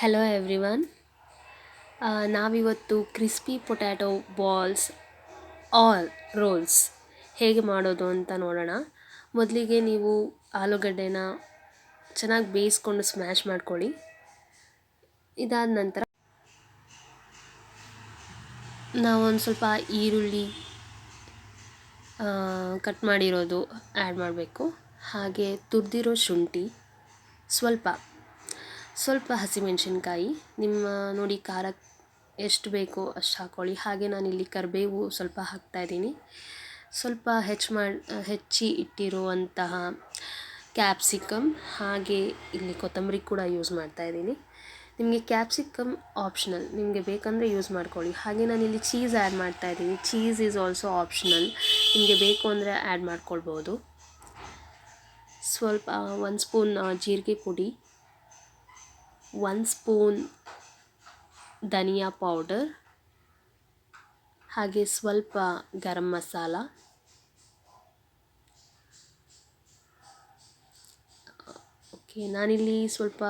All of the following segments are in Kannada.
Hello everyone. ನಾವಿವತ್ತು crispy potato balls or rolls ಹೇಗೆ ಮಾಡೋದು ಅಂತ ನೋಡೋಣ. ಮೊದಲಿಗೆ ನೀವು ಆಲೂಗಡ್ಡೆನ ಚೆನ್ನಾಗಿ ಬೇಯಿಸ್ಕೊಂಡು ಸ್ಮ್ಯಾಶ್ ಮಾಡ್ಕೊಳ್ಳಿ. ಇದಾದ ನಂತರ ನಾವೊಂದು ಸ್ವಲ್ಪ ಈರುಳ್ಳಿ ಕಟ್ ಮಾಡಿರೋದು ಆ್ಯಡ್ ಮಾಡಬೇಕು. ಹಾಗೆ ತುರಿದಿರೋ ಶುಂಠಿ, ಸ್ವಲ್ಪ ಹಸಿಮೆಣಸಿನ್ಕಾಯಿ, ನಿಮ್ಮ ನೋಡಿ ಖಾರಕ್ಕೆ ಎಷ್ಟು ಬೇಕೋ ಅಷ್ಟು ಹಾಕ್ಕೊಳ್ಳಿ. ಹಾಗೆ ನಾನಿಲ್ಲಿ ಕರಿಬೇವು ಸ್ವಲ್ಪ ಹಾಕ್ತಾಯಿದ್ದೀನಿ. ಸ್ವಲ್ಪ ಹೆಚ್ಚಿ ಇಟ್ಟಿರುವಂತಹ ಕ್ಯಾಪ್ಸಿಕಮ್, ಹಾಗೆ ಇಲ್ಲಿ ಕೊತ್ತಂಬರಿ ಕೂಡ ಯೂಸ್ ಮಾಡ್ತಾಯಿದ್ದೀನಿ. ನಿಮಗೆ ಕ್ಯಾಪ್ಸಿಕಮ್ ಆಪ್ಷನಲ್, ನಿಮಗೆ ಬೇಕಂದರೆ ಯೂಸ್ ಮಾಡ್ಕೊಳ್ಳಿ. ಹಾಗೆ ನಾನಿಲ್ಲಿ ಚೀಸ್ ಆ್ಯಡ್ ಮಾಡ್ತಾಯಿದ್ದೀನಿ. ಚೀಸ್ ಈಸ್ ಆಲ್ಸೋ ಆಪ್ಷನಲ್, ನಿಮಗೆ ಬೇಕು ಅಂದರೆ ಆ್ಯಡ್ ಮಾಡ್ಕೊಳ್ಬೋದು. ಸ್ವಲ್ಪ 1 ಸ್ಪೂನ್ ಜೀರಿಗೆ ಪುಡಿ, 1 ಸ್ಪೂನ್ ಧನಿಯಾ ಪೌಡರ್, ಹಾಗೆ ಸ್ವಲ್ಪ ಗರಂ ಮಸಾಲ, ಓಕೆ. ನಾನಿಲ್ಲಿ ಸ್ವಲ್ಪ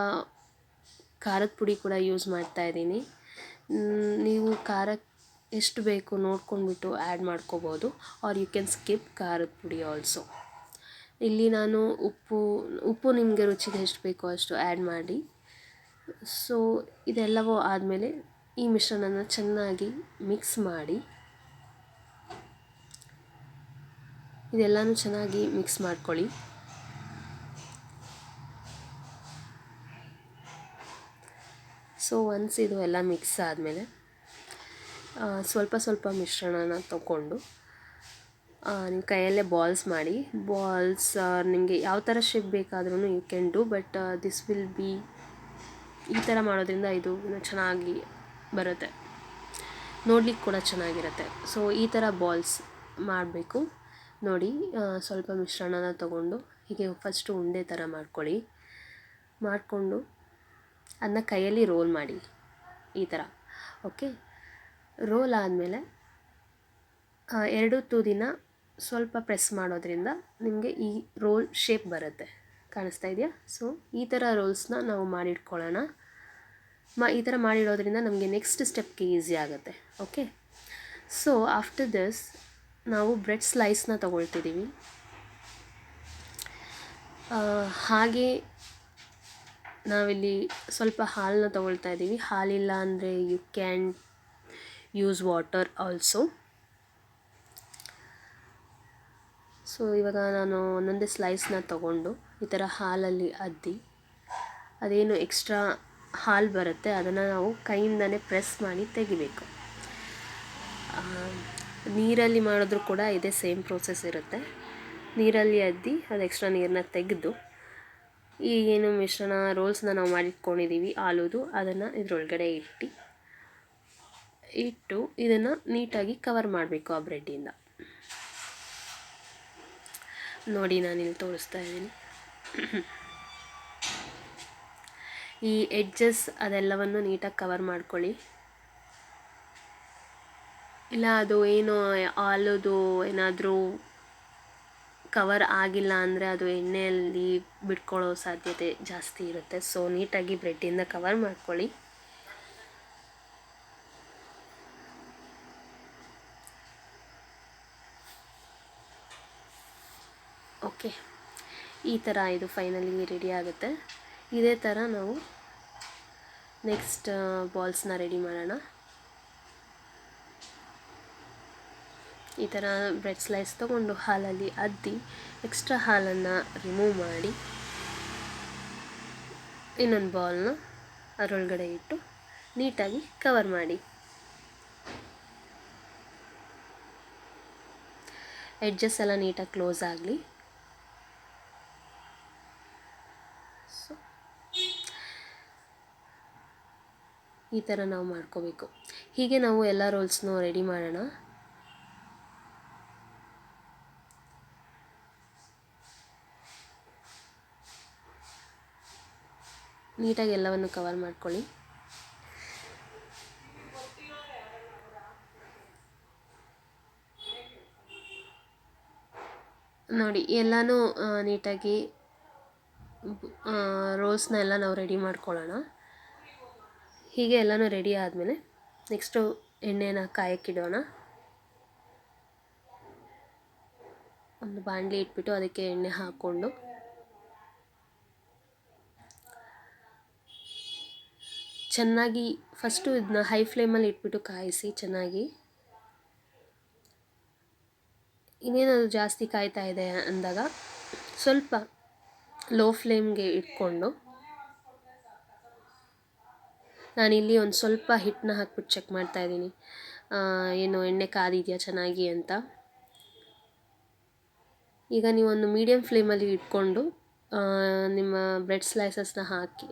ಖಾರದ ಪುಡಿ ಕೂಡ ಯೂಸ್ ಮಾಡ್ತಾಯಿದ್ದೀನಿ. ನೀವು ಖಾರಕ್ಕೆ ಎಷ್ಟು ಬೇಕು ನೋಡ್ಕೊಂಡ್ಬಿಟ್ಟು ಆ್ಯಡ್ ಮಾಡ್ಕೋಬೋದು, ಆರ್ ಯು ಕ್ಯಾನ್ ಸ್ಕಿಪ್ ಖಾರದ ಪುಡಿ ಆಲ್ಸೋ. ಇಲ್ಲಿ ನಾನು ಉಪ್ಪು ನಿಮಗೆ ರುಚಿಗೆ ಎಷ್ಟು ಬೇಕೋ ಅಷ್ಟು ಆ್ಯಡ್ ಮಾಡಿ. ಸೊ ಇದೆಲ್ಲವೂ ಆದಮೇಲೆ ಈ ಮಿಶ್ರಣನ ಚೆನ್ನಾಗಿ ಮಿಕ್ಸ್ ಮಾಡಿ. ಇದೆಲ್ಲನೂ ಚೆನ್ನಾಗಿ ಮಿಕ್ಸ್ ಮಾಡ್ಕೊಳ್ಳಿ. ಸೊ ಒನ್ಸ್ ಇದು ಎಲ್ಲ ಮಿಕ್ಸ್ ಆದಮೇಲೆ ಸ್ವಲ್ಪ ಮಿಶ್ರಣನ ತಗೊಂಡು ನಿಮ್ಮ ಕೈಯಲ್ಲೇ ಬಾಲ್ಸ್ ಮಾಡಿ. ನಿಮಗೆ ಯಾವ ಥರ ಶೇಪ್ ಬೇಕಾದ್ರೂ you can do, but this will be ಈ ಥರ ಮಾಡೋದ್ರಿಂದ ಇದು ಚೆನ್ನಾಗಿ ಬರುತ್ತೆ, ನೋಡ್ಲಿಕ್ಕೆ ಕೂಡ ಚೆನ್ನಾಗಿರುತ್ತೆ. ಸೊ ಈ ಥರ ಬಾಲ್ಸ್ ಮಾಡಬೇಕು. ನೋಡಿ, ಸ್ವಲ್ಪ ಮಿಶ್ರಣನ ತಗೊಂಡು ಹೀಗೆ ಫಸ್ಟು ಉಂಡೆ ಥರ ಮಾಡಿಕೊಂಡು ಅದನ್ನ ಕೈಯಲ್ಲಿ ರೋಲ್ ಮಾಡಿ ಈ ಥರ. ಓಕೆ, ರೋಲ್ ಆದಮೇಲೆ ಎರಡು ತುದಿನ ಸ್ವಲ್ಪ ಪ್ರೆಸ್ ಮಾಡೋದ್ರಿಂದ ನಿಮಗೆ ಈ ರೋಲ್ ಶೇಪ್ ಬರುತ್ತೆ. ಕಾಣಿಸ್ತಾ ಇದೆಯಾ? ಸೊ ಈ ಥರ ರೋಲ್ಸ್ನ ನಾವು ಮಾಡಿಟ್ಕೊಳ್ಳೋಣ. ಈ ಥರ ಮಾಡಿಡೋದ್ರಿಂದ ನಮಗೆ ನೆಕ್ಸ್ಟ್ ಸ್ಟೆಪ್ಗೆ ಈಸಿ ಆಗುತ್ತೆ. ಓಕೆ, ಸೊ ಆಫ್ಟರ್ ದಿಸ್ ನಾವು ಬ್ರೆಡ್ ಸ್ಲೈಸ್ನ ತೊಗೊಳ್ತಿದ್ದೀವಿ. ಹಾಗೆ ನಾವಿಲ್ಲಿ ಸ್ವಲ್ಪ ಹಾಲನ್ನ ತೊಗೊಳ್ತಾ ಇದ್ದೀವಿ. ಹಾಲಿಲ್ಲ ಅಂದರೆ you can use water also. So ಇವಾಗ ನಾನು ಒಂದೊಂದೇ ಸ್ಲೈಸ್ನ ತೊಗೊಂಡು ಈ ಥರ ಹಾಲಲ್ಲಿ ಅದ್ದಿ, ಅದೇನು ಎಕ್ಸ್ಟ್ರಾ ಹಾಲು ಬರುತ್ತೆ ಅದನ್ನು ನಾವು ಕೈಯಿಂದನೇ ಪ್ರೆಸ್ ಮಾಡಿ ತೆಗಿಬೇಕು. ನೀರಲ್ಲಿ ಮಾಡಿದ್ರೂ ಕೂಡ ಇದೇ ಸೇಮ್ ಪ್ರೋಸೆಸ್ ಇರುತ್ತೆ. ನೀರಲ್ಲಿ ಅದ್ದಿ ಅದು ಎಕ್ಸ್ಟ್ರಾ ನೀರನ್ನ ತೆಗೆದು ಈ ಏನು ಮಿಶ್ರಣ ರೋಲ್ಸ್ನ ನಾವು ಮಾಡಿಟ್ಕೊಂಡಿದ್ದೀವಿ ಆಲೂದು, ಅದನ್ನು ಇದರೊಳಗಡೆ ಇಟ್ಟು ಇದನ್ನು ನೀಟಾಗಿ ಕವರ್ ಮಾಡಬೇಕು ಆ ಬ್ರೆಡ್ಡಿಂದ. ನೋಡಿ, ನಾನಿಲ್ಲಿ ತೋರಿಸ್ತಾ ಇದ್ದೀನಿ. ಈ ಎಡ್ಜಸ್ ಅದೆಲ್ಲವನ್ನು ನೀಟಾಗಿ ಕವರ್ ಮಾಡ್ಕೊಳ್ಳಿ. ಇಲ್ಲ ಅದು ಏನು ಆಲೂದು ಏನಾದರೂ ಕವರ್ ಆಗಿಲ್ಲ ಅಂದರೆ ಅದು ಎಣ್ಣೆಯಲ್ಲಿ ಬಿಟ್ಕೊಳ್ಳೋ ಸಾಧ್ಯತೆ ಜಾಸ್ತಿ ಇರುತ್ತೆ. ಸೊ ನೀಟಾಗಿ ಬ್ರೆಡ್ಡಿಂದ ಕವರ್ ಮಾಡ್ಕೊಳ್ಳಿ. ಓಕೆ, ಈ ಥರ ಇದು ಫೈನಲಿ ರೆಡಿ ಆಗುತ್ತೆ. ಇದೇ ಥರ ನಾವು ನೆಕ್ಸ್ಟ್ ಬಾಲ್ಸ್ನ ರೆಡಿ ಮಾಡೋಣ. ಈ ಥರ ಬ್ರೆಡ್ ಸ್ಲೈಸ್ ತೊಗೊಂಡು ಹಾಲಲ್ಲಿ ಅದ್ದಿ ಎಕ್ಸ್ಟ್ರಾ ಹಾಲನ್ನು ರಿಮೂವ್ ಮಾಡಿ ಇನ್ನೊಂದು ಬಾಲ್ನ ಅದರೊಳಗಡೆ ಇಟ್ಟು ನೀಟಾಗಿ ಕವರ್ ಮಾಡಿ. ಎಡ್ಜಸ್ ಎಲ್ಲ ನೀಟಾಗಿ ಕ್ಲೋಸ್ ಆಗಲಿ. ಸೊ ಈ ಥರ ನಾವು ಮಾಡ್ಕೋಬೇಕು. ಹೀಗೆ ನಾವು ಎಲ್ಲ ರೋಲ್ಸ್ನೂ ರೆಡಿ ಮಾಡೋಣ. ನೀಟಾಗಿ ಎಲ್ಲವನ್ನು ಕವರ್ ಮಾಡ್ಕೊಳ್ಳಿ. ನೋಡಿ, ಎಲ್ಲನೂ ನೀಟಾಗಿ ರೋಲ್ಸ್ನ ಎಲ್ಲ ನಾವು ರೆಡಿ ಮಾಡ್ಕೊಳ್ಳೋಣ. ಹೀಗೆ ಎಲ್ಲನೂ ರೆಡಿ ಆದಮೇಲೆ ನೆಕ್ಸ್ಟು ಎಣ್ಣೆನ ಕಾಯಕ್ಕಿಡೋಣ. ಒಂದು ಬಾಣಲಿ ಇಟ್ಬಿಟ್ಟು ಅದಕ್ಕೆ ಎಣ್ಣೆ ಹಾಕ್ಕೊಂಡು ಚೆನ್ನಾಗಿ ಫಸ್ಟು ಇದನ್ನ ಹೈ ಫ್ಲೇಮಲ್ಲಿ ಇಟ್ಬಿಟ್ಟು ಕಾಯಿಸಿ ಚೆನ್ನಾಗಿ. ಇನ್ನೇನದು ಜಾಸ್ತಿ ಕಾಯ್ತಾ ಇದೆ ಅಂದಾಗ ಸ್ವಲ್ಪ ಲೋ ಫ್ಲೇಮ್ಗೆ ಇಟ್ಕೊಂಡು ನಾನಿಲ್ಲಿ ಒಂದು ಸ್ವಲ್ಪ ಹಿಟ್ಟನ್ನ ಹಾಕ್ಬಿಟ್ಟು ಚೆಕ್ ಮಾಡ್ತಾಯಿದ್ದೀನಿ, ಏನು ಎಣ್ಣೆ ಕಾದಿದೆಯಾ ಚೆನ್ನಾಗಿ ಅಂತ. ಈಗ ನೀವೊಂದು ಮೀಡಿಯಮ್ ಫ್ಲೇಮಲ್ಲಿ ಇಟ್ಕೊಂಡು ನಿಮ್ಮ ಬ್ರೆಡ್ ಸ್ಲೈಸಸ್ನ ಹಾಕಿ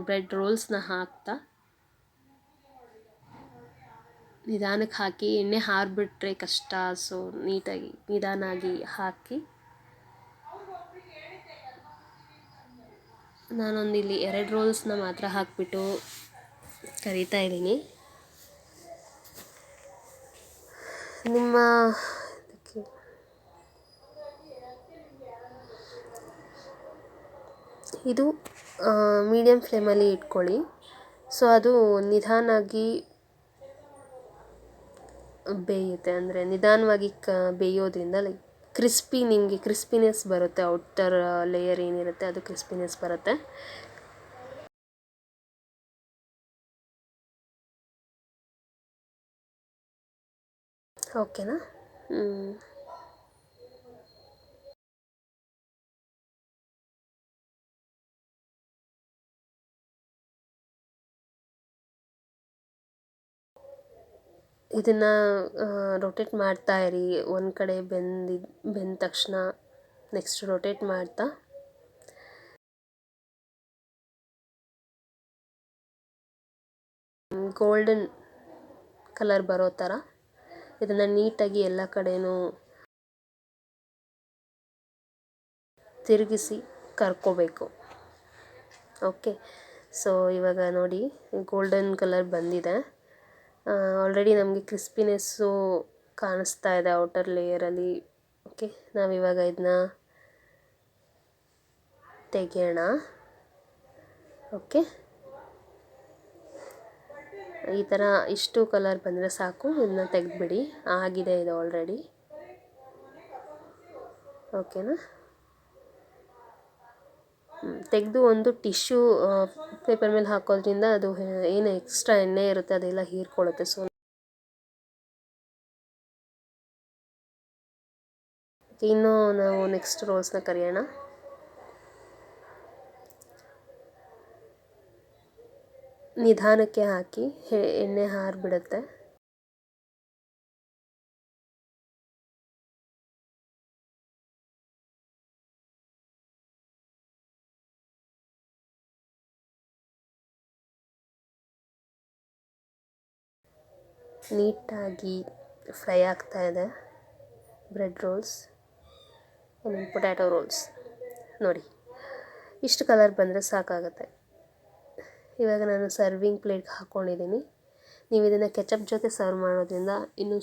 ಬ್ರೆಡ್ ರೋಲ್ಸ್ನ ಹಾಕ್ತಾ ನಿಧಾನಕ್ಕೆ ಹಾಕಿ, ಎಣ್ಣೆ ಹಾರಿಬಿಟ್ರೆ ಕಷ್ಟ, ಸೊ ನೀಟಾಗಿ ನಿಧಾನಾಗಿ ಹಾಕಿ. ನಾನೊಂದಿಲ್ಲಿ 2 ರೋಲ್ಸ್ನ ಮಾತ್ರ ಹಾಕಿಬಿಟ್ಟು ಕರಿತಾ ಇದ್ದೀನಿ. ನಿಮ್ಮ ಇದು ಮೀಡಿಯಮ್ ಫ್ಲೇಮಲ್ಲಿ ಇಟ್ಕೊಳ್ಳಿ. ಸೊ ಅದು ನಿಧಾನಾಗಿ ಬೇಯುತ್ತೆ, ಅಂದರೆ ನಿಧಾನವಾಗಿ ಬೇಯೋದ್ರಿಂದ ಲೈಕ್ ನಿಮಗೆ ಕ್ರಿಸ್ಪಿನೆಸ್ ಬರುತ್ತೆ. ಔಟರ್ ಲೇಯರ್ ಏನಿರುತ್ತೆ ಅದು ಕ್ರಿಸ್ಪಿನೆಸ್ ಬರುತ್ತೆ. ಓಕೆನಾ? ಇದನ್ನು ರೊಟೇಟ್ ಮಾಡ್ತಾ ಇರಿ. ಒಂದು ಕಡೆ ಬೆಂದ ತಕ್ಷಣ ನೆಕ್ಸ್ಟ್ ರೊಟೇಟ್ ಮಾಡ್ತಾ ಗೋಲ್ಡನ್ ಕಲರ್ ಬರೋ ಥರ ಇದನ್ನು ನೀಟಾಗಿ ಎಲ್ಲ ಕಡೆನೂ ತಿರುಗಿಸಿ ಕರ್ಕೋಬೇಕು. ಓಕೆ, ಸೊ ಇವಾಗ ನೋಡಿ ಗೋಲ್ಡನ್ ಕಲರ್ ಬಂದಿದೆ. ಆಲ್ರೆಡಿ ನಮಗೆ ಕ್ರಿಸ್ಪಿನೆಸ್ಸು ಕಾಣಿಸ್ತಾ ಇದೆ ಔಟರ್ ಲೇಯರಲ್ಲಿ. ಓಕೆ, ನಾವಿವಾಗ ಇದನ್ನ ತೆಗೆಯೋಣ. ಓಕೆ, ಈ ಥರ ಇಷ್ಟು ಕಲರ್ ಬಂದರೆ ಸಾಕು. ಇದನ್ನ ತೆಗೆದುಬಿಡಿ, ಆಗಿದೆ ಇದು ಆಲ್ರೆಡಿ. ಓಕೆನಾ? ತೆಗೆದು ಒಂದು ಟಿಶ್ಯೂ ಪೇಪರ್ ಮೇಲೆ ಹಾಕೋದ್ರಿಂದ ಅದು ಏನು ಎಕ್ಸ್ಟ್ರಾ ಎಣ್ಣೆ ಇರುತ್ತೆ ಅದೆಲ್ಲ ಹೀರ್ಕೊಳ್ಳುತ್ತೆ. ಸೊ ಇನ್ನು ನಾವು ನೆಕ್ಸ್ಟ್ ರೋಲ್ಸ್ನ ಕರಿಯೋಣ. ನಿಧಾನಕ್ಕೆ ಹಾಕಿ, ಎಣ್ಣೆ ಹಾರಿಬಿಡುತ್ತೆ. ನೀಟಾಗಿ ಫ್ರೈ ಆಗ್ತಾ ಇದೆ ಬ್ರೆಡ್ ರೋಲ್ಸ್, ಪೊಟ್ಯಾಟೊ ರೋಲ್ಸ್. ನೋಡಿ, ಇಷ್ಟು ಕಲರ್ ಬಂದರೆ ಸಾಕಾಗುತ್ತೆ. ಇವಾಗ ನಾನು ಸರ್ವಿಂಗ್ ಪ್ಲೇಟ್ಗೆ ಹಾಕ್ಕೊಂಡಿದ್ದೀನಿ. ನೀವು ಇದನ್ನು ಕೆಚಪ್ ಜೊತೆ ಸರ್ವ್ ಮಾಡೋದ್ರಿಂದ ಇನ್ನೂ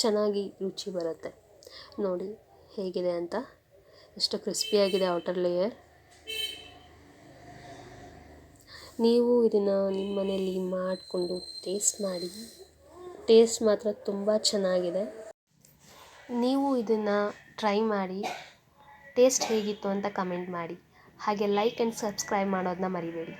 ಚೆನ್ನಾಗಿ ರುಚಿ ಬರುತ್ತೆ. ನೋಡಿ ಹೇಗಿದೆ ಅಂತ, ಎಷ್ಟು ಕ್ರಿಸ್ಪಿಯಾಗಿದೆ ಔಟರ್ ಲೇಯರ್. ನೀವು ಇದನ್ನು ನಿಮ್ಮ ಮನೆಯಲ್ಲಿ ಮಾಡಿಕೊಂಡು ಟೇಸ್ಟ್ ಮಾಡಿ. ಟೇಸ್ಟ್ ಮಾತ್ರ ತುಂಬ ಚೆನ್ನಾಗಿದೆ. ನೀವು ಇದನ್ನು ಟ್ರೈ ಮಾಡಿ, ಟೇಸ್ಟ್ ಹೇಗಿತ್ತು ಅಂತ ಕಮೆಂಟ್ ಮಾಡಿ. ಹಾಗೆ ಲೈಕ್ ಆ್ಯಂಡ್ ಸಬ್ಸ್ಕ್ರೈಬ್ ಮಾಡೋದನ್ನ ಮರಿಬೇಡಿ.